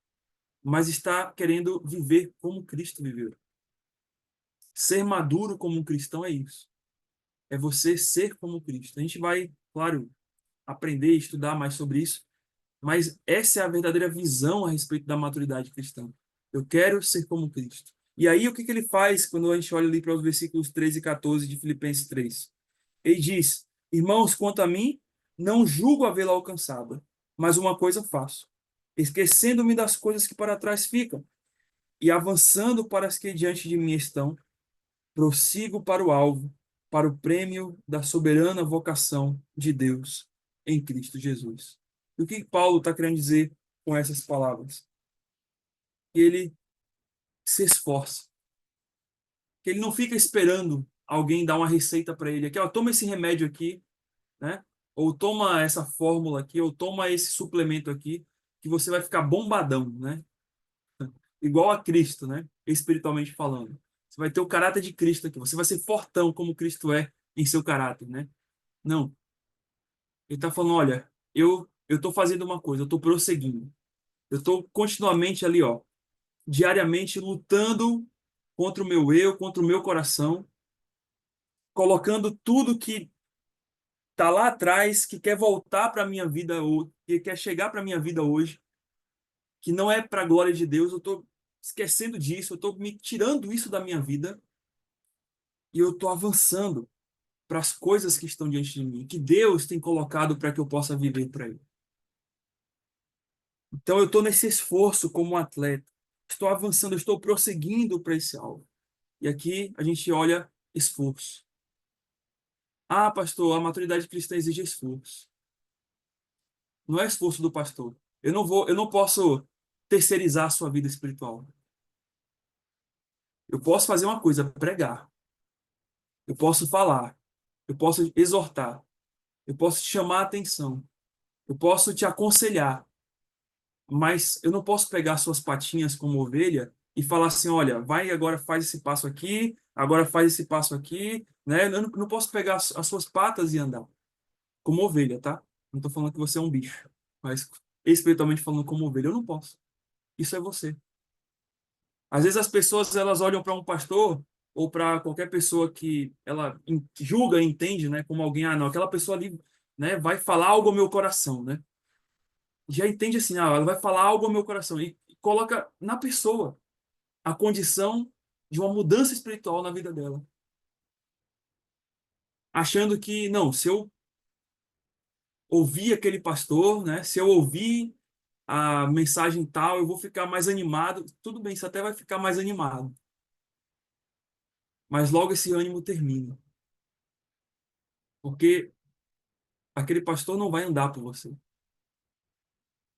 mas está querendo viver como Cristo viveu. Ser maduro como um cristão é isso. É você ser como Cristo. A gente vai, claro, aprender e estudar mais sobre isso, mas essa é a verdadeira visão a respeito da maturidade cristã. Eu quero ser como Cristo. E aí, o que que ele faz quando a gente olha ali para os versículos 13 e 14 de Filipenses 3? Ele diz: Irmãos, quanto a mim, não julgo havê-la alcançado, mas uma coisa faço, esquecendo-me das coisas que para trás ficam e avançando para as que diante de mim estão, prossigo para o alvo, para o prêmio da soberana vocação de Deus em Cristo Jesus. E o que Paulo está querendo dizer com essas palavras? Que ele se esforça, que ele não fica esperando alguém dar uma receita para ele aqui, ó, toma esse remédio aqui, né? Ou toma essa fórmula aqui, ou toma esse suplemento aqui, que você vai ficar bombadão, né? Igual a Cristo, né? Espiritualmente falando. Você vai ter o caráter de Cristo aqui, você vai ser fortão como Cristo é em seu caráter, né? Não. Ele está falando, olha, eu estou fazendo uma coisa, eu estou prosseguindo. Eu estou continuamente ali, ó, diariamente lutando contra o meu eu, contra o meu coração, colocando tudo que está lá atrás, que quer voltar para a minha vida, ou que quer chegar para a minha vida hoje, que não é para a glória de Deus, eu estou esquecendo disso, eu estou me tirando isso da minha vida e eu estou avançando para as coisas que estão diante de mim, que Deus tem colocado para que eu possa viver para Ele. Então eu estou nesse esforço como um atleta, estou avançando, estou prosseguindo para esse alvo. E aqui a gente olha esforço. Ah, pastor, a maturidade cristã exige esforço. Não é esforço do pastor. Eu não posso terceirizar a sua vida espiritual. Eu posso fazer uma coisa, pregar. Eu posso falar. Eu posso exortar. Eu posso te chamar a atenção. Eu posso te aconselhar. Mas eu não posso pegar suas patinhas como ovelha e falar assim, olha, vai agora faz esse passo aqui, agora faz esse passo aqui, né? Eu não posso pegar as suas patas e andar como ovelha, tá? Não estou falando que você é um bicho, mas espiritualmente falando como ovelha, eu não posso. Isso é você. Às vezes as pessoas elas olham para um pastor ou para qualquer pessoa que ela julga, entende, né, como alguém, ah, não, aquela pessoa ali, né, vai falar algo ao meu coração, né? Já entende assim, ah, ela vai falar algo ao meu coração e coloca na pessoa a condição de uma mudança espiritual na vida dela, achando que não, se eu ouvir aquele pastor, né, se eu ouvir a mensagem tal, eu vou ficar mais animado. Tudo bem, você até vai ficar mais animado, mas logo esse ânimo termina, porque aquele pastor não vai andar por você.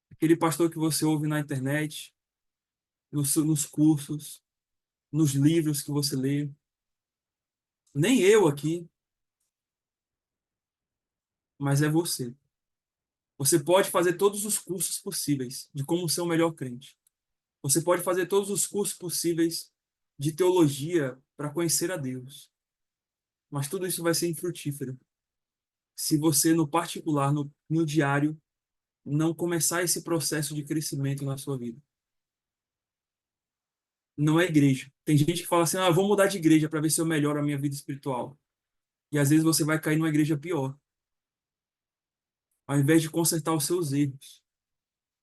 Aquele pastor que você ouve na internet, nos cursos, nos livros que você lê, nem eu aqui, mas é você. Você pode fazer todos os cursos possíveis de como ser o melhor crente. Você pode fazer todos os cursos possíveis de teologia para conhecer a Deus. Mas tudo isso vai ser infrutífero se você, no particular, no diário, não começar esse processo de crescimento na sua vida. Não é igreja. Tem gente que fala assim, ah, eu vou mudar de igreja para ver se eu melhoro a minha vida espiritual. E às vezes você vai cair numa igreja pior, ao invés de consertar os seus erros.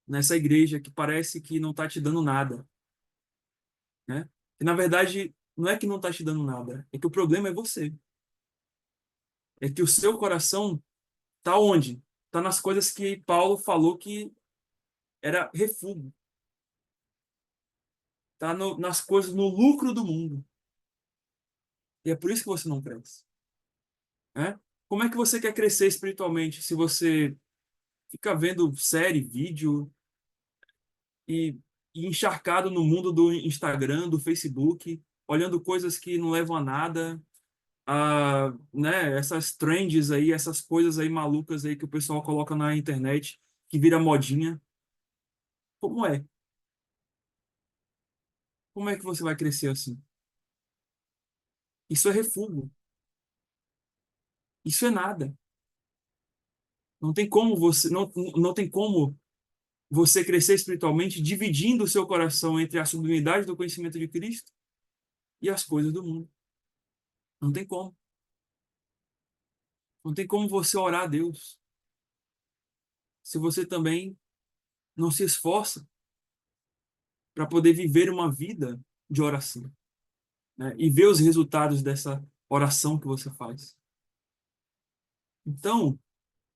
Nessa igreja que parece que não está te dando nada, né? E na verdade, não é que não está te dando nada, é que o problema é você. É que o seu coração está onde? Está nas coisas que Paulo falou que era refúgio. Está nas coisas, no lucro do mundo. E é por isso que você não cresce, né? Como é que você quer crescer espiritualmente se você fica vendo série, vídeo e, e encharcado no mundo do Instagram, do Facebook, olhando coisas que não levam a nada, né, essas trends aí, essas coisas aí malucas aí que o pessoal coloca na internet, que vira modinha. Como é? Como é que você vai crescer assim? Isso é refúgio. Isso é nada. Não tem como você, não tem como você crescer espiritualmente dividindo o seu coração entre a sublimidade do conhecimento de Cristo e as coisas do mundo. Não tem como. Não tem como você orar a Deus se você também não se esforça para poder viver uma vida de oração, né? E ver os resultados dessa oração que você faz. Então,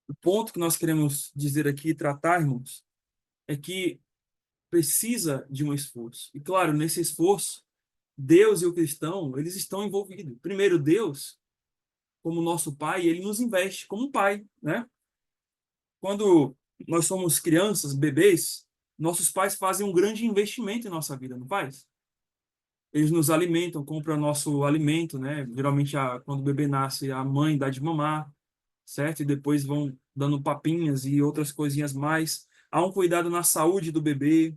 o ponto que nós queremos dizer aqui, tratar, irmãos, é que precisa de um esforço. E claro, nesse esforço, Deus e o cristão, eles estão envolvidos. Primeiro, Deus, como nosso pai, ele nos investe como um pai, né? Quando nós somos crianças, bebês, nossos pais fazem um grande investimento em nossa vida, não faz? Eles nos alimentam, compram nosso alimento, né? Geralmente, quando o bebê nasce, a mãe dá de mamar, certo? E depois vão dando papinhas e outras coisinhas mais. Há um cuidado na saúde do bebê,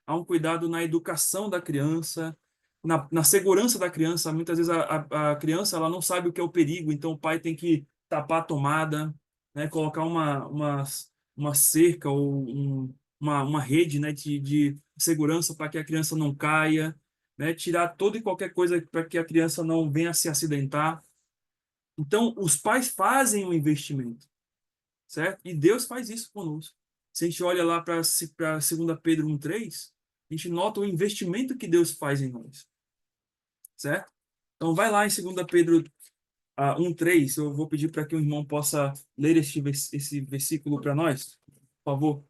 há um cuidado na educação da criança, na segurança da criança. Muitas vezes a criança ela não sabe o que é o perigo, então o pai tem que tapar a tomada, né? Colocar uma cerca ou uma rede, né? De segurança para que a criança não caia, né? Tirar toda e qualquer coisa para que a criança não venha a se acidentar. Então, os pais fazem um investimento, certo? E Deus faz isso conosco. Se a gente olha lá para 2 Pedro 1:3, a gente nota o investimento que Deus faz em nós, certo? Então, vai lá em 2 Pedro 1:3, eu vou pedir para que o irmão possa ler esse versículo para nós, por favor.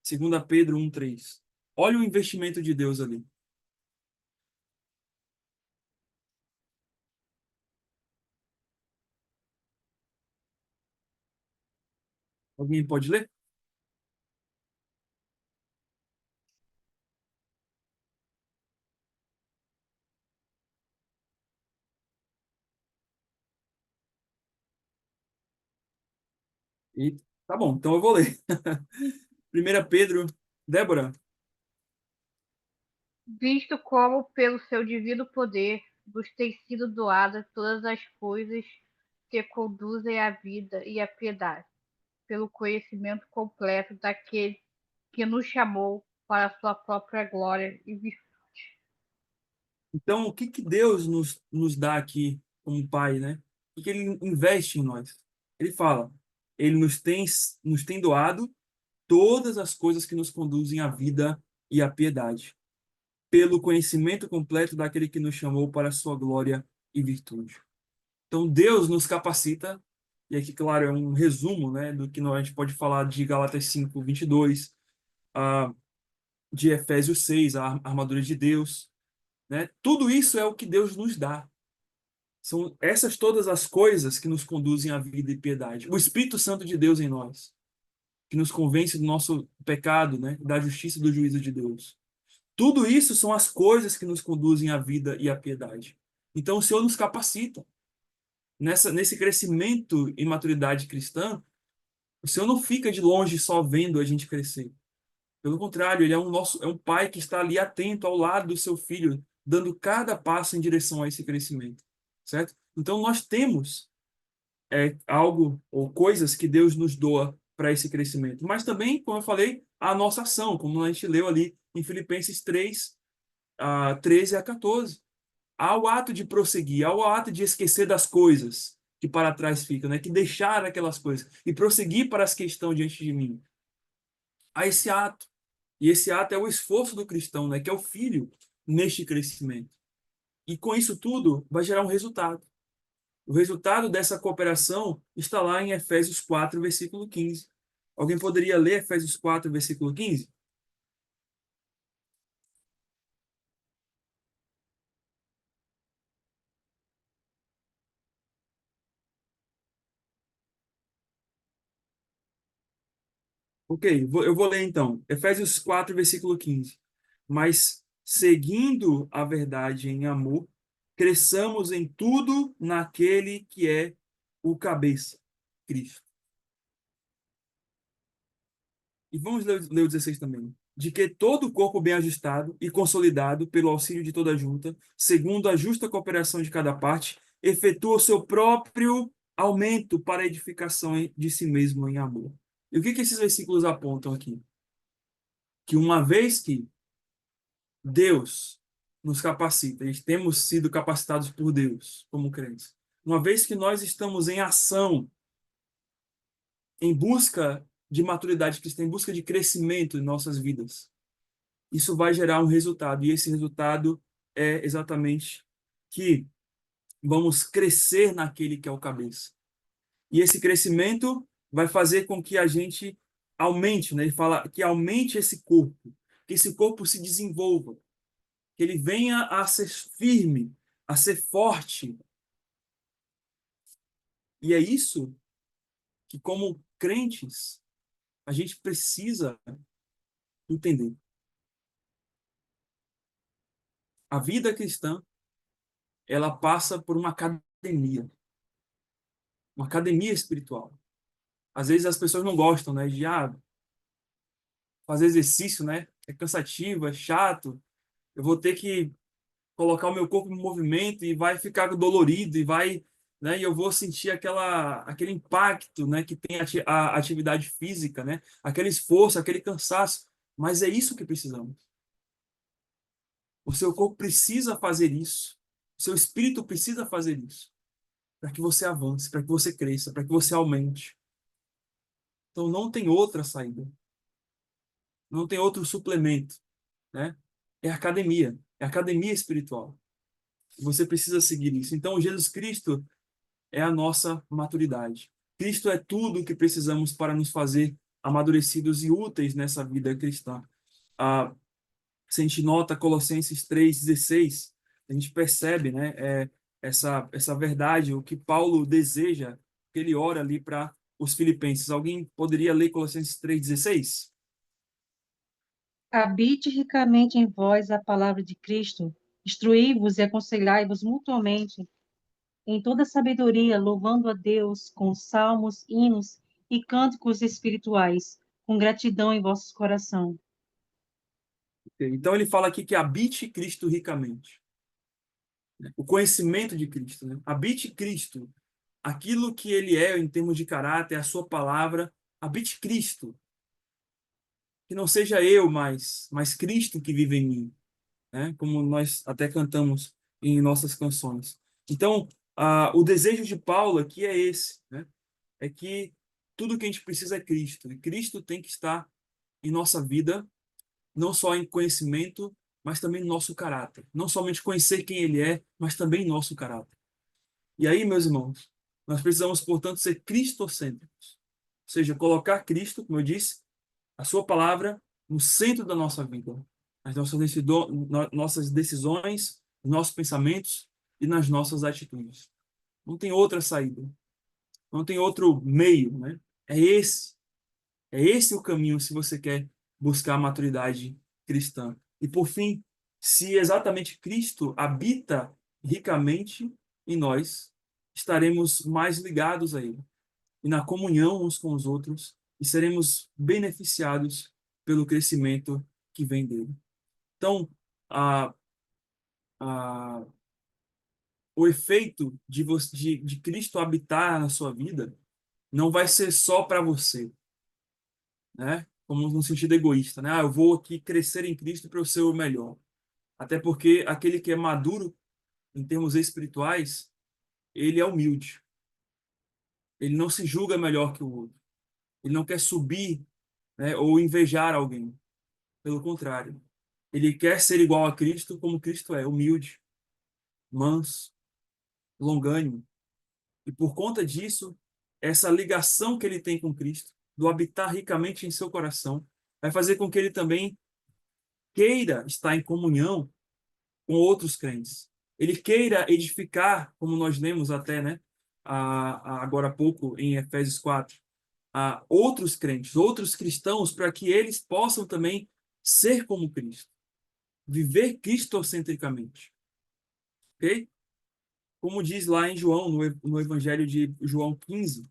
2 Pedro 1:3. Olha o investimento de Deus ali. Alguém pode ler? E, tá bom, então eu vou ler. 1 Pedro, Débora. Visto como, pelo seu divino poder, vos têm sido doadas todas as coisas que conduzem à vida e à piedade, pelo conhecimento completo daquele que nos chamou para a sua própria glória e virtude. Então, o que que Deus nos dá aqui como Pai, né? O que Ele investe em nós? Ele fala, Ele nos tem doado todas as coisas que nos conduzem à vida e à piedade, pelo conhecimento completo daquele que nos chamou para a sua glória e virtude. Então, Deus nos capacita, e aqui, claro, é um resumo, né, do que a gente pode falar de Gálatas 5:22, ah, de Efésios 6, a armadura de Deus, né? Tudo isso é o que Deus nos dá. São essas todas as coisas que nos conduzem à vida e piedade. O Espírito Santo de Deus em nós, que nos convence do nosso pecado, né, da justiça e do juízo de Deus. Tudo isso são as coisas que nos conduzem à vida e à piedade. Então, o Senhor nos capacita. Nesse crescimento em maturidade cristã, o Senhor não fica de longe só vendo a gente crescer. Pelo contrário, Ele é um pai que está ali atento ao lado do seu filho, dando cada passo em direção a esse crescimento. Certo? Então, nós temos algo ou coisas que Deus nos doa para esse crescimento. Mas também, como eu falei, a nossa ação, como a gente leu ali em Filipenses 3, 13 a 14. Há o ato de prosseguir, há o ato de esquecer das coisas que para trás ficam, né? Que deixar aquelas coisas e prosseguir para as que estão diante de mim. Há esse ato. E esse ato é o esforço do cristão, né? Que é o filho neste crescimento. E com isso tudo vai gerar um resultado. O resultado dessa cooperação está lá em Efésios 4, versículo 15. Alguém poderia ler Efésios 4, versículo 15? Ok, eu vou ler então. Efésios 4, versículo 15. Mas, seguindo a verdade em amor, cresçamos em tudo naquele que é o cabeça, Cristo. E vamos ler o 16 também. De que todo o corpo bem ajustado e consolidado pelo auxílio de toda a junta, segundo a justa cooperação de cada parte, efetua o seu próprio aumento para a edificação de si mesmo em amor. E o que esses versículos apontam aqui? Que uma vez que Deus nos capacita, e temos sido capacitados por Deus como crentes, uma vez que nós estamos em ação, em busca de maturidade cristã, em busca de crescimento em nossas vidas, isso vai gerar um resultado, e esse resultado é exatamente que vamos crescer naquele que é o cabeça. E esse crescimento vai fazer com que a gente aumente, né? Ele fala que aumente esse corpo, que esse corpo se desenvolva, que ele venha a ser firme, a ser forte. E é isso que, como crentes, a gente precisa entender. A vida cristã, ela passa por uma academia espiritual. Às vezes as pessoas não gostam, né, de fazer exercício, né? É cansativo, é chato. Eu vou ter que colocar o meu corpo em movimento e vai ficar dolorido e vai, né? E eu vou sentir aquele impacto, né? Que tem a atividade física, né? Aquele esforço, aquele cansaço. Mas é isso que precisamos. O seu corpo precisa fazer isso. O seu espírito precisa fazer isso para que você avance, para que você cresça, para que você aumente. Então não tem outra saída, não tem outro suplemento, né? É academia espiritual. Você precisa seguir isso. Então Jesus Cristo é a nossa maturidade. Cristo é tudo o que precisamos para nos fazer amadurecidos e úteis nessa vida cristã. Ah, se a gente nota Colossenses 3,16, a gente percebe, né, essa verdade, o que Paulo deseja, que ele ora ali para os filipenses. Alguém poderia ler Colossenses 3,16? Habite ricamente em vós a palavra de Cristo, instruí-vos e aconselhai-vos mutuamente em toda sabedoria, louvando a Deus com salmos, hinos e cânticos espirituais, com gratidão em vossos corações. Então ele fala aqui que habite Cristo ricamente. O conhecimento de Cristo, né? Habite Cristo, aquilo que ele é em termos de caráter, a sua palavra, habite Cristo, que não seja eu, mas Cristo que vive em mim, né? Como nós até cantamos em nossas canções. Então, o desejo de Paulo aqui é esse, né? É que tudo que a gente precisa é Cristo, e Cristo tem que estar em nossa vida, não só em conhecimento, mas também no nosso caráter. Não somente conhecer quem ele é, mas também nosso caráter. E aí, meus irmãos, nós precisamos, portanto, ser cristocêntricos. Ou seja, colocar Cristo, como eu disse, a sua palavra no centro da nossa vida, nas nossas decisões, nos nossos pensamentos e nas nossas atitudes. Não tem outra saída, não tem outro meio, né? É esse, é esse o caminho se você quer buscar a maturidade cristã. E por fim, se exatamente Cristo habita ricamente em nós, estaremos mais ligados a Ele e na comunhão uns com os outros e seremos beneficiados pelo crescimento que vem dele. Então, a, a, o efeito de Cristo habitar na sua vida não vai ser só para você, né? Como no sentido egoísta, né? Eu vou aqui crescer em Cristo para eu ser o melhor. Até porque aquele que é maduro em termos espirituais, ele é humilde. Ele não se julga melhor que o outro. Ele não quer subir, né, ou invejar alguém. Pelo contrário, ele quer ser igual a Cristo como Cristo é, humilde, manso, longânimo. E por conta disso, essa ligação que ele tem com Cristo, do habitar ricamente em seu coração, vai fazer com que ele também queira estar em comunhão com outros crentes. Ele queira edificar, como nós lemos até, né, agora há pouco em Efésios 4, a outros crentes, outros cristãos, para que eles possam também ser como Cristo, viver cristocentricamente, ok? Como diz lá em João, no Evangelho de João 15,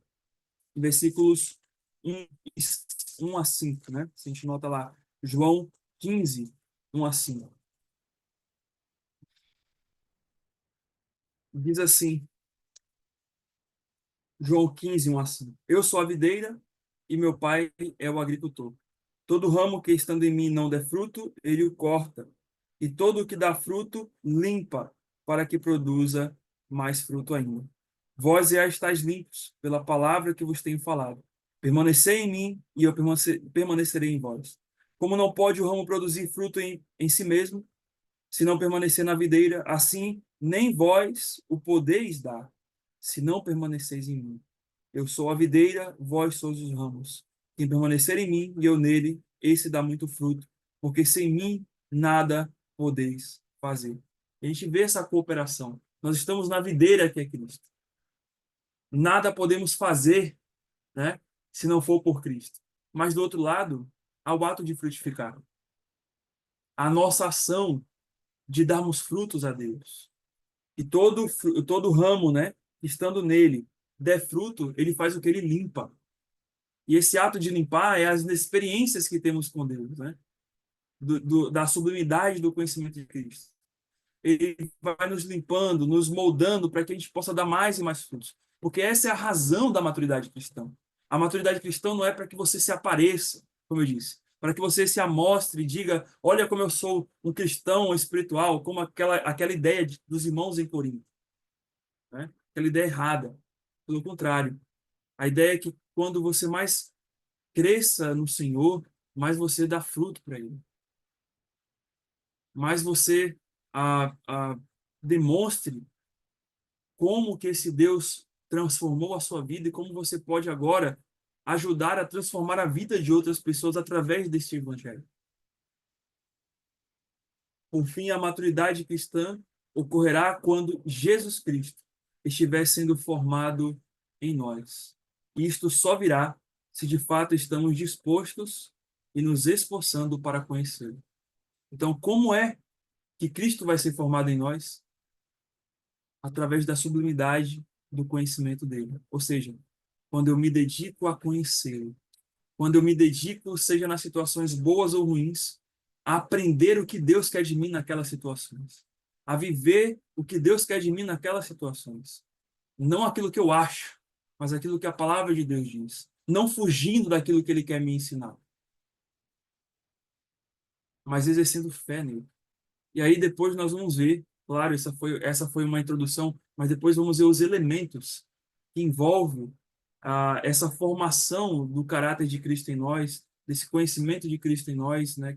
versículos 1, 1 a 5, né? Se a gente nota lá, João 15, 1 a 5. Diz assim, João 15, 1 a 5. Eu sou a videira e meu pai é o agricultor. Todo ramo que estando em mim não der fruto, ele o corta. E todo o que dá fruto, limpa, para que produza mais fruto ainda. Vós já estáis limpos pela palavra que vos tenho falado. Permanecei em mim e eu permanecerei em vós. Como não pode o ramo produzir fruto em si mesmo, se não permanecer na videira, assim nem vós o podeis dar, se não permaneceis em mim. Eu sou a videira, vós sois os ramos. Quem permanecer em mim e eu nele, esse dá muito fruto, porque sem mim nada podeis fazer. A gente vê essa cooperação. Nós estamos na videira que é Cristo. Nada podemos fazer, né, se não for por Cristo. Mas do outro lado, há o ato de frutificar. A nossa ação de darmos frutos a Deus. E todo ramo, né, estando nele, der fruto, ele faz o que ele limpa. E esse ato de limpar é as experiências que temos com Deus, né? Da sublimidade do conhecimento de Cristo. Ele vai nos limpando, nos moldando para que a gente possa dar mais e mais frutos. Porque essa é a razão da maturidade cristã. A maturidade cristã não é para que você se apareça, como eu disse, para que você se amostre e diga, olha como eu sou um cristão espiritual, como aquela ideia dos irmãos em Corinto, né? Aquela ideia errada. Pelo contrário, a ideia é que quando você mais cresça no Senhor, mais você dá fruto para Ele. Mais você demonstre como que esse Deus transformou a sua vida e como você pode agora ajudar a transformar a vida de outras pessoas através deste evangelho. Por fim, a maturidade cristã ocorrerá quando Jesus Cristo estiver sendo formado em nós. E isto só virá se de fato estamos dispostos e nos esforçando para conhecê-lo. Então, como é que Cristo vai ser formado em nós? Através da sublimidade do conhecimento dele. Ou seja, quando eu me dedico a conhecê-lo, quando eu me dedico, seja nas situações boas ou ruins, a aprender o que Deus quer de mim naquelas situações, a viver o que Deus quer de mim naquelas situações. Não aquilo que eu acho, mas aquilo que a palavra de Deus diz. Não fugindo daquilo que ele quer me ensinar, mas exercendo fé nele. E aí depois nós vamos ver, claro, essa foi uma introdução, mas depois vamos ver os elementos que envolvem essa formação do caráter de Cristo em nós, desse conhecimento de Cristo em nós, né,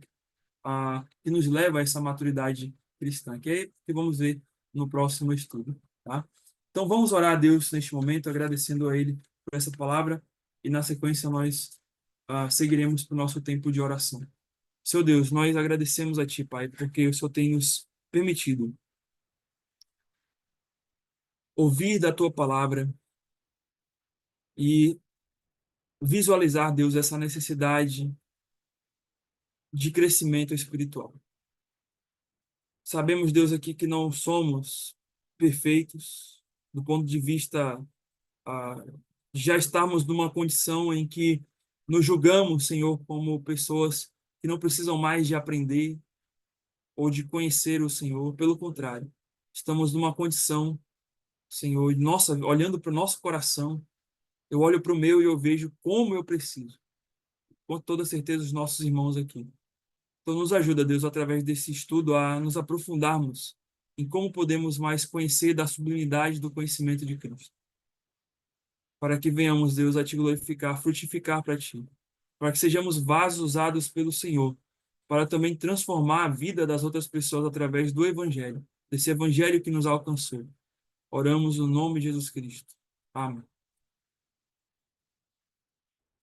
que nos leva a essa maturidade cristã, que é que vamos ver no próximo estudo, tá? Então vamos orar a Deus neste momento, agradecendo a Ele por essa palavra, e na sequência nós seguiremos para o nosso tempo de oração. Seu Deus, nós agradecemos a Ti, Pai, porque o Senhor tem nos permitido ouvir da Tua palavra e visualizar, Deus, essa necessidade de crescimento espiritual. Sabemos, Deus, aqui que não somos perfeitos do ponto de vista de já estarmos numa condição em que nos julgamos, Senhor, como pessoas que não precisam mais de aprender ou de conhecer o Senhor. Pelo contrário, estamos numa condição, Senhor, nossa, olhando para o nosso coração, eu olho para o meu e eu vejo como eu preciso. Com toda certeza, os nossos irmãos aqui. Então, nos ajuda, Deus, através desse estudo, a nos aprofundarmos em como podemos mais conhecer da sublimidade do conhecimento de Cristo. Para que venhamos, Deus, a Te glorificar, frutificar para Ti. Para que sejamos vasos usados pelo Senhor, para também transformar a vida das outras pessoas através do Evangelho, desse Evangelho que nos alcançou. Oramos no nome de Jesus Cristo. Amém.